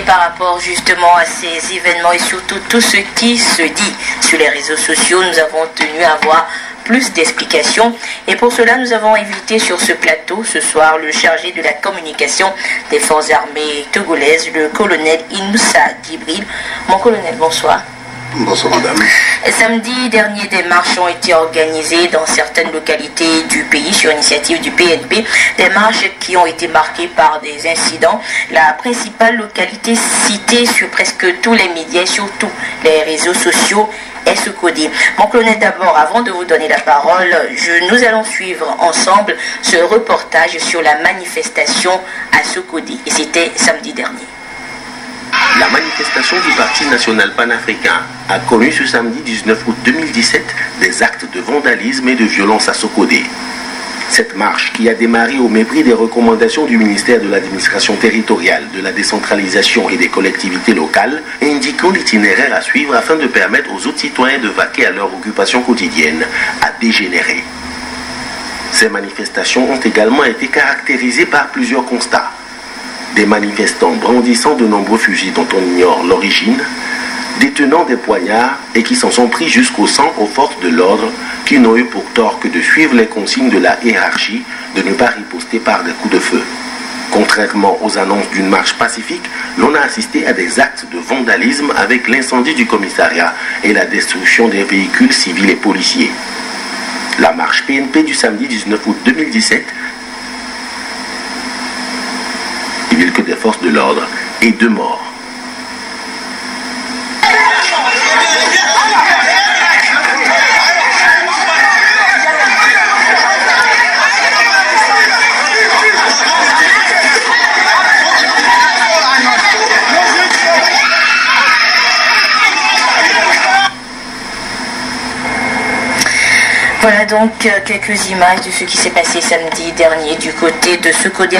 par rapport justement à ces événements et surtout tout ce qui se dit sur les réseaux sociaux, nous avons tenu à avoir plus d'explications. Et pour cela, nous avons invité sur ce plateau ce soir le chargé de la communication des forces armées togolaises, le colonel Inoussa Djibril. Mon colonel, bonsoir. Bonsoir madame. Samedi dernier, des marches ont été organisées dans certaines localités du pays sur initiative du PNP. Des marches qui ont été marquées par des incidents. La principale localité citée sur presque tous les médias, surtout les réseaux sociaux, est Sokodé. Mon colonel, d'abord, avant de vous donner la parole, nous allons suivre ensemble ce reportage sur la manifestation à Sokodé. Et c'était samedi dernier. La manifestation du Parti national panafricain a connu ce samedi 19 août 2017 des actes de vandalisme et de violence à Sokodé. Cette marche, qui a démarré au mépris des recommandations du ministère de l'administration territoriale, de la décentralisation et des collectivités locales, indiquant l'itinéraire à suivre afin de permettre aux autres citoyens de vaquer à leur occupation quotidienne, a dégénéré. Ces manifestations ont également été caractérisées par plusieurs constats. Des manifestants brandissant de nombreux fusils dont on ignore l'origine, détenant des poignards et qui s'en sont pris jusqu'au sang aux forces de l'ordre qui n'ont eu pour tort que de suivre les consignes de la hiérarchie de ne pas riposter par des coups de feu. Contrairement aux annonces d'une marche pacifique, l'on a assisté à des actes de vandalisme avec l'incendie du commissariat et la destruction des véhicules civils et policiers. La marche PNP du samedi 19 août 2017 que des forces de l'ordre et 2 morts. Voilà donc quelques images de ce qui s'est passé samedi dernier du côté de Sokodé.